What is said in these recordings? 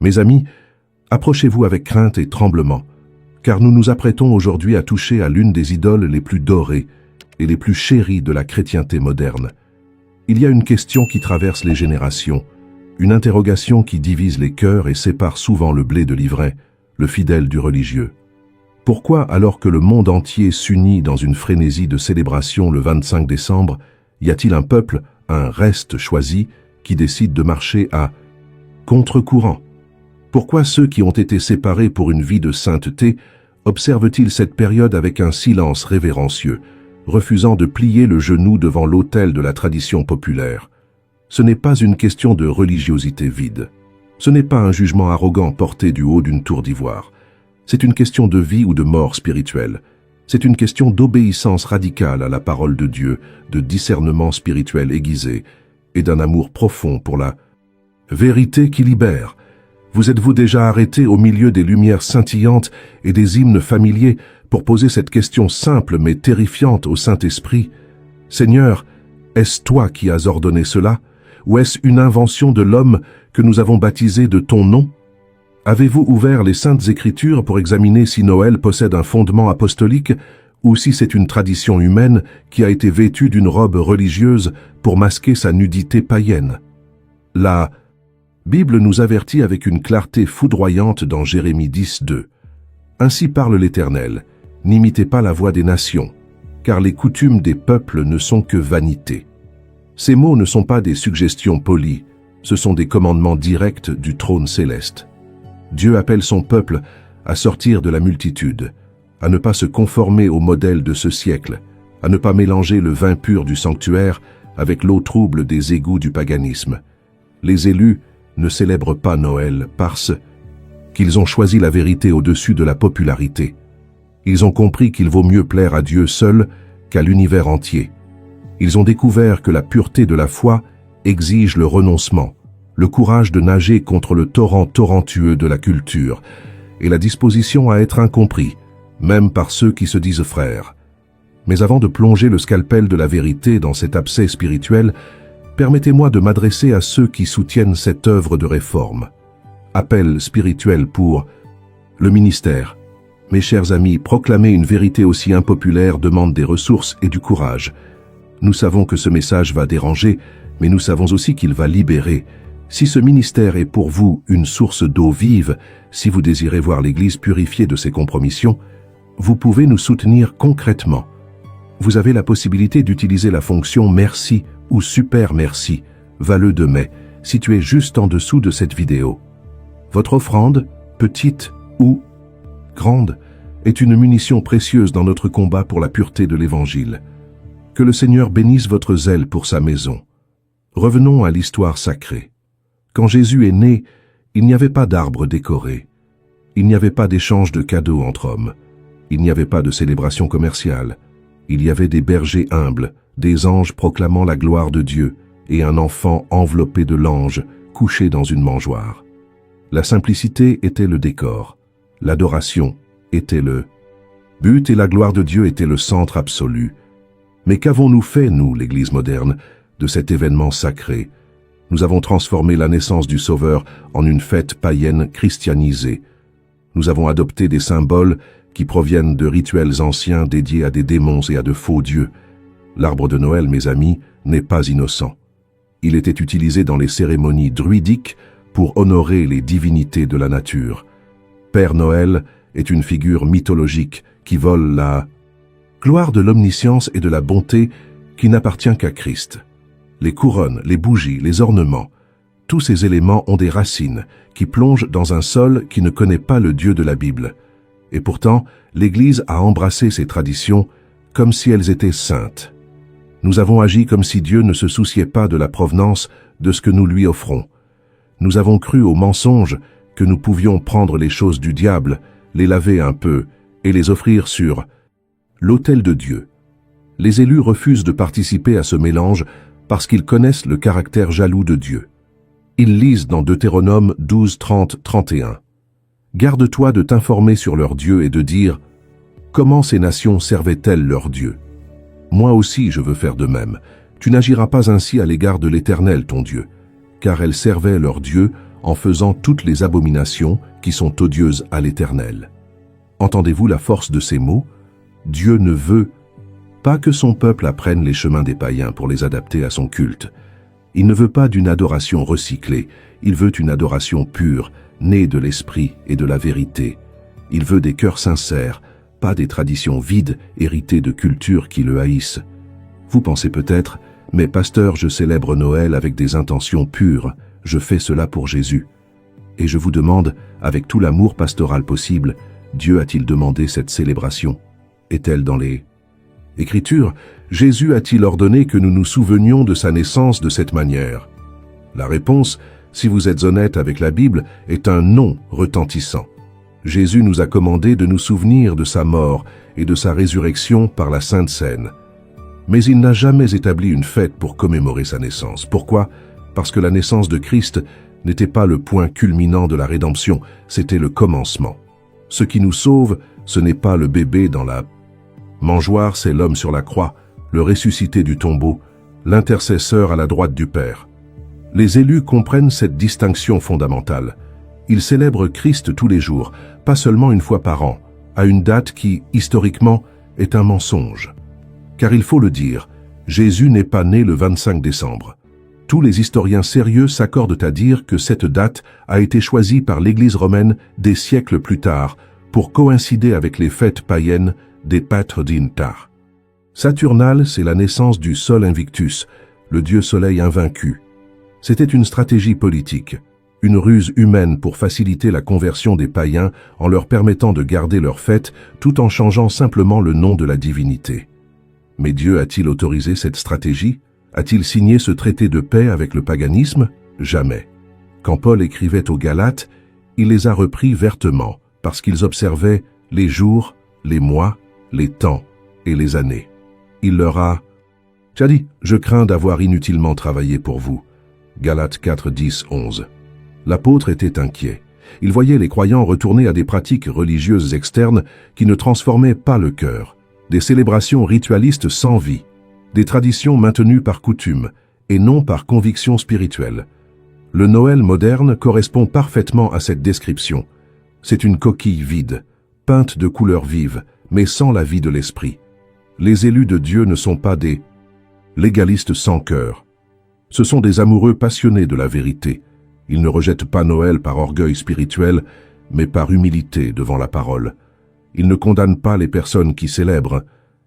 Mes amis, approchez-vous avec crainte et tremblement, car nous nous apprêtons aujourd'hui à toucher à l'une des idoles les plus dorées et les plus chéries de la chrétienté moderne. Il y a une question qui traverse les générations, une interrogation qui divise les cœurs et sépare souvent le blé de l'ivraie, le fidèle du religieux. Pourquoi, alors que le monde entier s'unit dans une frénésie de célébration le 25 décembre, y a-t-il un peuple, un reste choisi, qui décide de marcher à contre-courant? Pourquoi ceux qui ont été séparés pour une vie de sainteté observent-ils cette période avec un silence révérencieux, refusant de plier le genou devant l'autel de la tradition populaire? Ce n'est pas une question de religiosité vide. Ce n'est pas un jugement arrogant porté du haut d'une tour d'ivoire. C'est une question de vie ou de mort spirituelle. C'est une question d'obéissance radicale à la parole de Dieu, de discernement spirituel aiguisé et d'un amour profond pour la vérité qui libère. Vous êtes-vous déjà arrêté au milieu des lumières scintillantes et des hymnes familiers pour poser cette question simple mais terrifiante au Saint-Esprit? Seigneur, est-ce toi qui as ordonné cela? Ou est-ce une invention de l'homme que nous avons baptisé de ton nom? Avez-vous ouvert les Saintes Écritures pour examiner si Noël possède un fondement apostolique ou si c'est une tradition humaine qui a été vêtue d'une robe religieuse pour masquer sa nudité païenne? La Bible nous avertit avec une clarté foudroyante dans Jérémie 10:2. Ainsi parle l'Éternel, n'imitez pas la voix des nations, car les coutumes des peuples ne sont que vanité. Ces mots ne sont pas des suggestions polies, ce sont des commandements directs du trône céleste. Dieu appelle son peuple à sortir de la multitude, à ne pas se conformer au modèle de ce siècle, à ne pas mélanger le vin pur du sanctuaire avec l'eau trouble des égouts du paganisme. Les élus ne célèbrent pas Noël parce qu'ils ont choisi la vérité au-dessus de la popularité. Ils ont compris qu'il vaut mieux plaire à Dieu seul qu'à l'univers entier. Ils ont découvert que la pureté de la foi exige le renoncement, le courage de nager contre le torrent torrentueux de la culture et la disposition à être incompris, même par ceux qui se disent frères. Mais avant de plonger le scalpel de la vérité dans cet abcès spirituel, permettez-moi de m'adresser à ceux qui soutiennent cette œuvre de réforme. Appel spirituel pour le ministère. Mes chers amis, proclamer une vérité aussi impopulaire demande des ressources et du courage. Nous savons que ce message va déranger, mais nous savons aussi qu'il va libérer. Si ce ministère est pour vous une source d'eau vive, si vous désirez voir l'Église purifiée de ses compromissions, vous pouvez nous soutenir concrètement. Vous avez la possibilité d'utiliser la fonction Merci ou Super Merci, Valleux de Mai, située juste en dessous de cette vidéo. Votre offrande, petite ou grande, est une munition précieuse dans notre combat pour la pureté de l'Évangile. Que le Seigneur bénisse votre zèle pour sa maison. Revenons à l'histoire sacrée. Quand Jésus est né, il n'y avait pas d'arbre décoré. Il n'y avait pas d'échange de cadeaux entre hommes. Il n'y avait pas de célébration commerciale. Il y avait des bergers humbles, des anges proclamant la gloire de Dieu et un enfant enveloppé de l'ange couché dans une mangeoire. La simplicité était le décor. L'adoration était le but et la gloire de Dieu était le centre absolu. Mais qu'avons-nous fait, nous, l'Église moderne, de cet événement sacré? Nous avons transformé la naissance du Sauveur en une fête païenne christianisée. Nous avons adopté des symboles qui proviennent de rituels anciens dédiés à des démons et à de faux dieux. L'arbre de Noël, mes amis, n'est pas innocent. Il était utilisé dans les cérémonies druidiques pour honorer les divinités de la nature. Père Noël est une figure mythologique qui vole la gloire de l'omniscience et de la bonté qui n'appartient qu'à Christ. Les couronnes, les bougies, les ornements, tous ces éléments ont des racines qui plongent dans un sol qui ne connaît pas le Dieu de la Bible. Et pourtant, l'Église a embrassé ces traditions comme si elles étaient saintes. Nous avons agi comme si Dieu ne se souciait pas de la provenance de ce que nous lui offrons. Nous avons cru au mensonge que nous pouvions prendre les choses du diable, les laver un peu et les offrir sur l'autel de Dieu. Les élus refusent de participer à ce mélange parce qu'ils connaissent le caractère jaloux de Dieu. Ils lisent dans Deutéronome 12, 30, 31. « Garde-toi de t'informer sur leur Dieu et de dire « Comment ces nations servaient-elles leur Dieu ?» Moi aussi je veux faire de même. Tu n'agiras pas ainsi à l'égard de l'Éternel ton Dieu, car elles servaient leur Dieu en faisant toutes les abominations qui sont odieuses à l'Éternel. Entendez-vous la force de ces mots? Dieu ne veut pas que son peuple apprenne les chemins des païens pour les adapter à son culte. Il ne veut pas d'une adoration recyclée, il veut une adoration pure, née de l'esprit et de la vérité. Il veut des cœurs sincères, pas des traditions vides héritées de cultures qui le haïssent. Vous pensez peut-être, mais pasteur, je célèbre Noël avec des intentions pures, je fais cela pour Jésus. Et je vous demande, avec tout l'amour pastoral possible, Dieu a-t-il demandé cette célébration? Est-elle dans les Écritures? Jésus a-t-il ordonné que nous nous souvenions de sa naissance de cette manière? La réponse, si vous êtes honnête avec la Bible, est un non retentissant. Jésus nous a commandé de nous souvenir de sa mort et de sa résurrection par la Sainte Seine. Mais il n'a jamais établi une fête pour commémorer sa naissance. Pourquoi? Parce que la naissance de Christ n'était pas le point culminant de la rédemption, c'était le commencement. Ce qui nous sauve, ce n'est pas le bébé dans la mangeoire, c'est l'homme sur la croix, le ressuscité du tombeau, l'intercesseur à la droite du Père. Les élus comprennent cette distinction fondamentale. Ils célèbrent Christ tous les jours, pas seulement une fois par an, à une date qui, historiquement, est un mensonge. Car il faut le dire, Jésus n'est pas né le 25 décembre. Tous les historiens sérieux s'accordent à dire que cette date a été choisie par l'Église romaine des siècles plus tard pour coïncider avec les fêtes païennes des Patrodinta. Saturnale, c'est la naissance du Sol Invictus, le dieu soleil invaincu. C'était une stratégie politique, une ruse humaine pour faciliter la conversion des païens en leur permettant de garder leur fête tout en changeant simplement le nom de la divinité. Mais Dieu a-t-il autorisé cette stratégie? A-t-il signé ce traité de paix avec le paganisme? Jamais. Quand Paul écrivait aux Galates, il les a repris vertement, parce qu'ils observaient les jours, les mois, les temps et les années. Il leur a dit, « Je crains d'avoir inutilement travaillé pour vous. » Galates 4, 10, 11. L'apôtre était inquiet. Il voyait les croyants retourner à des pratiques religieuses externes qui ne transformaient pas le cœur, des célébrations ritualistes sans vie, des traditions maintenues par coutume et non par conviction spirituelle. Le Noël moderne correspond parfaitement à cette description. C'est une coquille vide, peinte de couleurs vives, mais sans la vie de l'esprit. Les élus de Dieu ne sont pas des légalistes sans cœur. Ce sont des amoureux passionnés de la vérité. Ils ne rejettent pas Noël par orgueil spirituel, mais par humilité devant la parole. Ils ne condamnent pas les personnes qui célèbrent,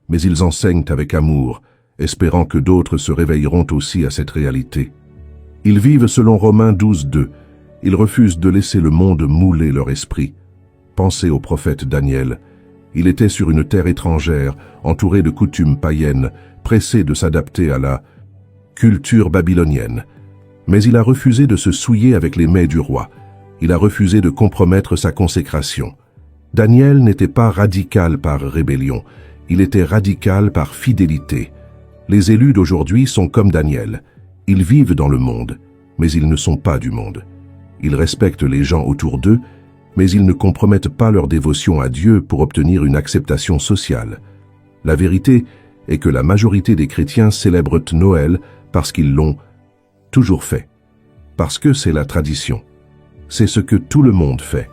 mais ils enseignent avec amour, espérant que d'autres se réveilleront aussi à cette réalité. Ils vivent selon Romains 12, 2. Ils refusent de laisser le monde mouler leur esprit. Pensez au prophète Daniel. Il était sur une terre étrangère, entouré de coutumes païennes, pressé de s'adapter à la culture babylonienne. Mais il a refusé de se souiller avec les mets du roi. Il a refusé de compromettre sa consécration. Daniel n'était pas radical par rébellion, il était radical par fidélité. Les élus d'aujourd'hui sont comme Daniel. Ils vivent dans le monde, mais ils ne sont pas du monde. Ils respectent les gens autour d'eux, mais ils ne compromettent pas leur dévotion à Dieu pour obtenir une acceptation sociale. La vérité est que la majorité des chrétiens célèbrent Noël parce qu'ils l'ont toujours fait, parce que c'est la tradition. C'est ce que tout le monde fait.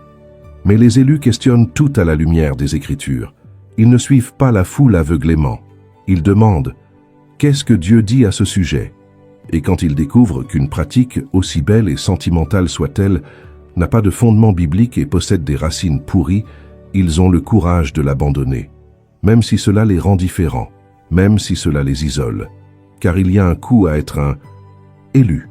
Mais les élus questionnent tout à la lumière des Écritures. Ils ne suivent pas la foule aveuglément. Ils demandent « Qu'est-ce que Dieu dit à ce sujet ?» Et quand ils découvrent qu'une pratique, aussi belle et sentimentale soit-elle, n'a pas de fondement biblique et possède des racines pourries, ils ont le courage de l'abandonner, même si cela les rend différents, même si cela les isole. Car il y a un coût à être un élu.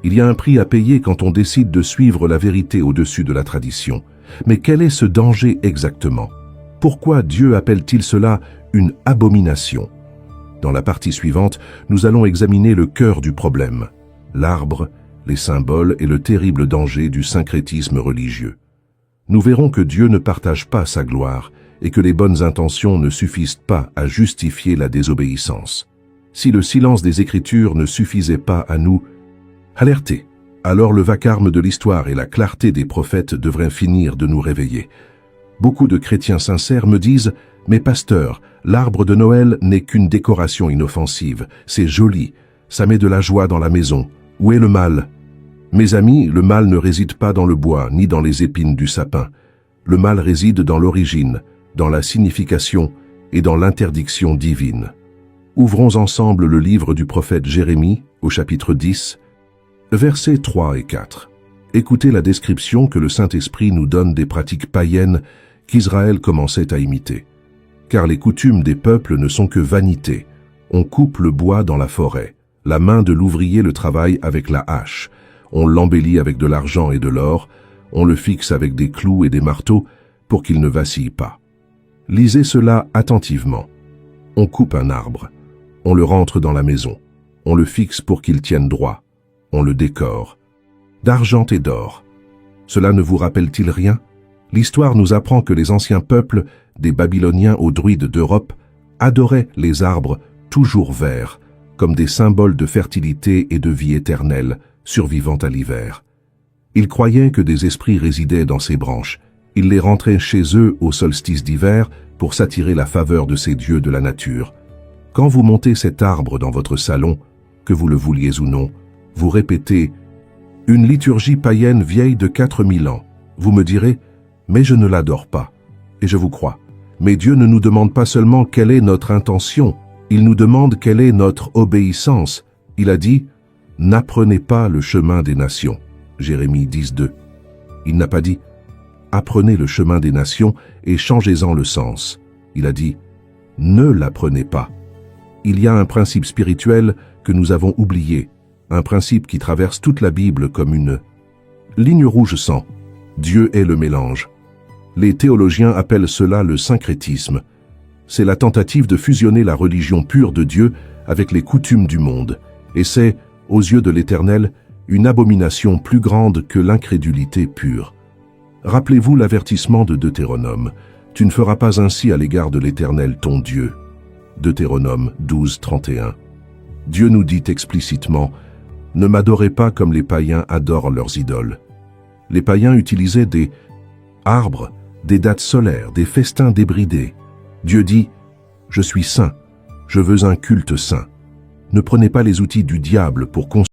Il y a un prix à payer quand on décide de suivre la vérité au-dessus de la tradition. Mais quel est ce danger exactement? Pourquoi Dieu appelle-t-il cela une abomination? Dans la partie suivante, nous allons examiner le cœur du problème, l'arbre, les symboles et le terrible danger du syncrétisme religieux. Nous verrons que Dieu ne partage pas sa gloire et que les bonnes intentions ne suffisent pas à justifier la désobéissance. Si le silence des Écritures ne suffisait pas à nous alerter, alors le vacarme de l'histoire et la clarté des prophètes devraient finir de nous réveiller. Beaucoup de chrétiens sincères me disent « Mais pasteur, l'arbre de Noël n'est qu'une décoration inoffensive, c'est joli, ça met de la joie dans la maison. Où est le mal ?» Mes amis, le mal ne réside pas dans le bois, ni dans les épines du sapin. Le mal réside dans l'origine, dans la signification et dans l'interdiction divine. Ouvrons ensemble le livre du prophète Jérémie, au chapitre 10, versets 3 et 4. Écoutez la description que le Saint-Esprit nous donne des pratiques païennes qu'Israël commençait à imiter. Car les coutumes des peuples ne sont que vanité. On coupe le bois dans la forêt. La main de l'ouvrier le travaille avec la hache. On l'embellit avec de l'argent et de l'or. On le fixe avec des clous et des marteaux pour qu'il ne vacille pas. Lisez cela attentivement. On coupe un arbre. On le rentre dans la maison. On le fixe pour qu'il tienne droit. On le décore. D'argent et d'or. Cela ne vous rappelle-t-il rien? L'histoire nous apprend que les anciens peuples, des Babyloniens aux druides d'Europe, adoraient les arbres toujours verts, comme des symboles de fertilité et de vie éternelle, survivant à l'hiver. Ils croyaient que des esprits résidaient dans ces branches. Ils les rentraient chez eux au solstice d'hiver pour s'attirer la faveur de ces dieux de la nature. Quand vous montez cet arbre dans votre salon, que vous le vouliez ou non, vous répétez « Une liturgie païenne vieille de 4000 ans ». Vous me direz « Mais je ne l'adore pas ». Et je vous crois. Mais Dieu ne nous demande pas seulement quelle est notre intention, il nous demande quelle est notre obéissance. Il a dit « N'apprenez pas le chemin des nations ». Jérémie 10:2. Il n'a pas dit « Apprenez le chemin des nations et changez-en le sens ». Il a dit « Ne l'apprenez pas ». Il y a un principe spirituel que nous avons oublié, un principe qui traverse toute la Bible comme une ligne rouge sang. Dieu est le mélange. Les théologiens appellent cela le syncrétisme. C'est la tentative de fusionner la religion pure de Dieu avec les coutumes du monde. Et c'est, aux yeux de l'Éternel, une abomination plus grande que l'incrédulité pure. Rappelez-vous l'avertissement de Deutéronome. Tu ne feras pas ainsi à l'égard de l'Éternel ton Dieu. Deutéronome 12:31. Dieu nous dit explicitement « Ne m'adorez pas comme les païens adorent leurs idoles ». Les païens utilisaient des arbres, des dates solaires, des festins débridés. Dieu dit « Je suis saint, je veux un culte saint ». Ne prenez pas les outils du diable pour construire